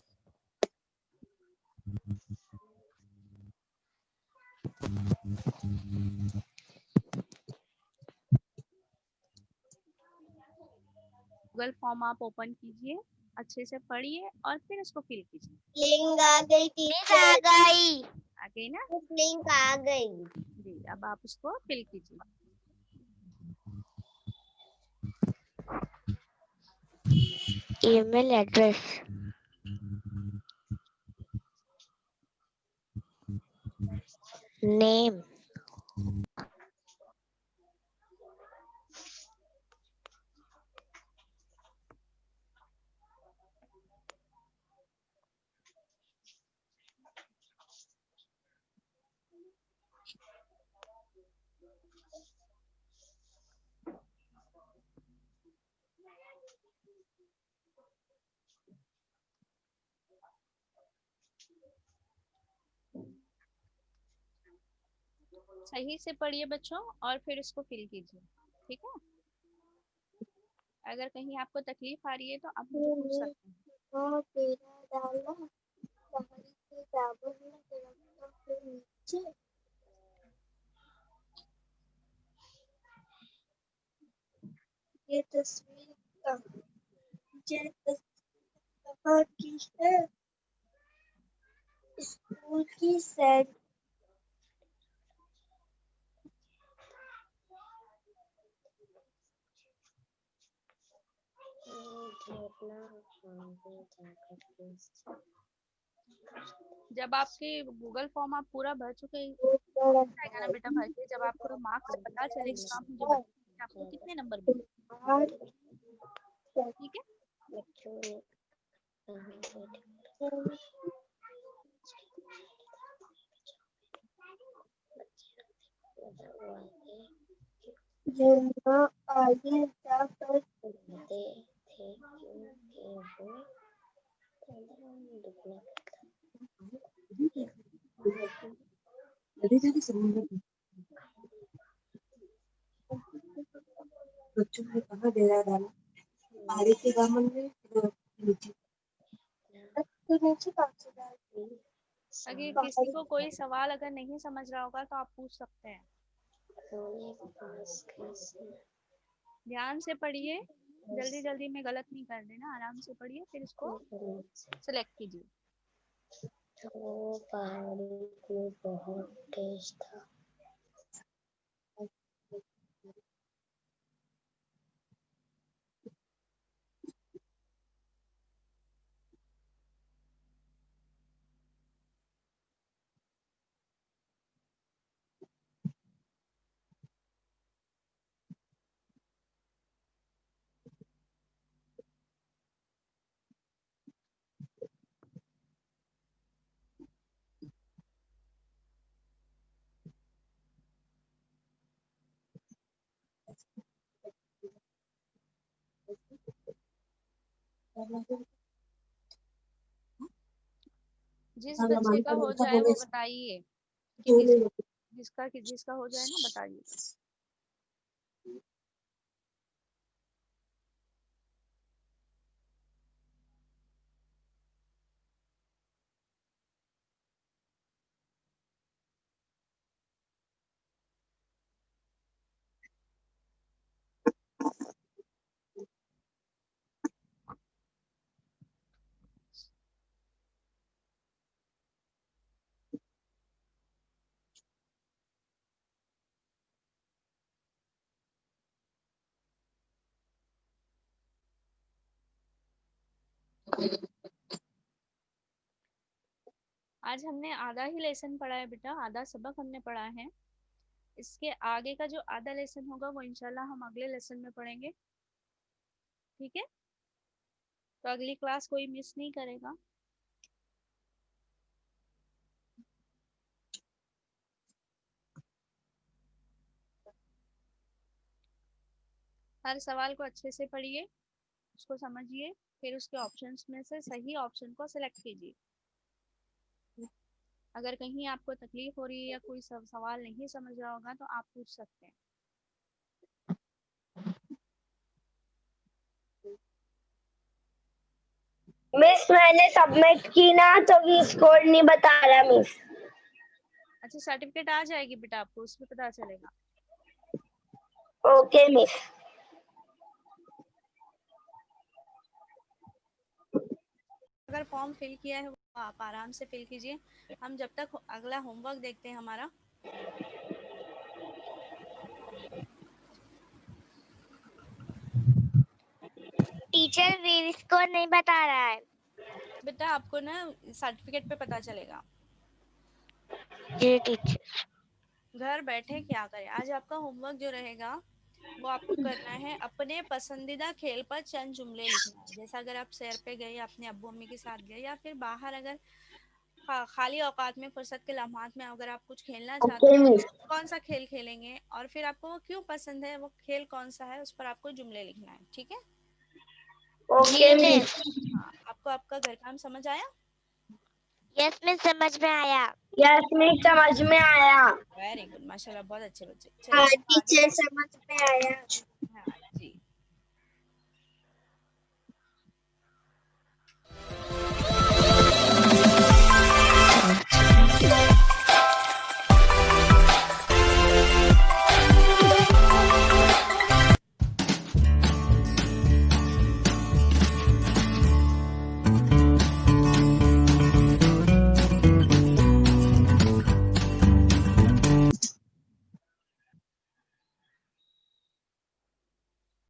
गूगल फॉर्म आप ओपन कीजिए, अच्छे से पढ़िए और फिर इसको फिल कीजिए। लिंक आ गई मिस आ टीचर। गई आ गई ना? लिंक आ गई। जी, अब आप उसको फिल कीजिए। ईमेल एड्रेस नेम सही से पढ़िए बच्चों और फिर इसको फिल कीजिए, ठीक है? अगर कहीं आपको तकलीफ आ रही है तो आप मुझे पूछ सकते हैं। और तेरा डाला पहाड़ी के बराबर में दरख्तों के नीचे। ये तस्वीर ये तस्वीर कहाँ की है? स्कूल की सैर। जब आपके गूगल फॉर्म आप पूरा भर चुके जाएगा ना बेटा, भर के जब आपको मार्क्स पता चलेगा तो आप मुझे बताइए कि आपको कितने नंबर मिले। ठीक है? यहाँ आगे जाकर थे क्योंकि वो बच्चों ने कहा डेरा डाला पहाड़ी के दामन में नीचे तो नीचे पाँच अगर किसी को कोई सवाल अगर नहीं समझ रहा होगा तो आप पूछ सकते हैं। ध्यान से पढ़िए, जल्दी जल्दी में गलत नहीं कर देना, आराम से पढ़िए फिर इसको सिलेक्ट कीजिए। वो पहाड़ी को बहुत तेज था। जिस बच्चे का हो जाए वो बताइए कि जिसका हो जाए ना बताइए। आज हमने आधा ही लेसन पढ़ा है बेटा, आधा सबक हमने पढ़ा है। इसके आगे का जो आधा लेसन होगा वो इंशाल्लाह हम अगले लेसन में पढ़ेंगे, ठीक है? तो अगली क्लास कोई मिस नहीं करेगा। हर सवाल को अच्छे से पढ़िए, उसको समझिए, फिर उसके ऑप्शंस में से सही ऑप्शन को सिलेक्ट कीजिए। अगर कहीं आपको तकलीफ हो रही है या कोई सवाल नहीं समझ रहा होगा तो आप पूछ सकते हैं। मिस मैंने सबमिट की ना तो भी स्कोर नहीं बता रहा मिस। अच्छा, सर्टिफिकेट आ जाएगी बेटा आपको, उसमें पता चलेगा। Okay miss. अगर फॉर्म फिल किया है वो आप आराम से फिल कीजिए। हम जब तक अगला होमवर्क देखते हैं हमारा। टीचर भी स्कोर नहीं बता रहा है। बेटा आपको ना सर्टिफिकेट पे पता चलेगा। जी टीचर। घर बैठे क्या करें, आज आपका होमवर्क जो रहेगा वो आपको करना है, अपने पसंदीदा खेल पर चंद जुमले लिखना है। जैसा अगर आप सैर पे गए, अपने अब्बू अम्मी के साथ गए, या फिर बाहर अगर खाली औकात में, फुर्सत के लम्हात में अगर आप कुछ खेलना चाहते ओके हैं, मिस। कौन सा खेल खेलेंगे और फिर आपको वो क्यों पसंद है, वो खेल कौन सा है, उस पर आपको जुमले लिखना है, ठीक है? Okay miss. हाँ, आपको आपका घर काम समझ आया? यस मिस समझ में आया। यस मिस समझ में आया। वेरी गुड, माशाल्लाह, बहुत अच्छे बच्चे। हाँ चलिए हम आगे टीचर बढ़ते हैं। समझ में आया।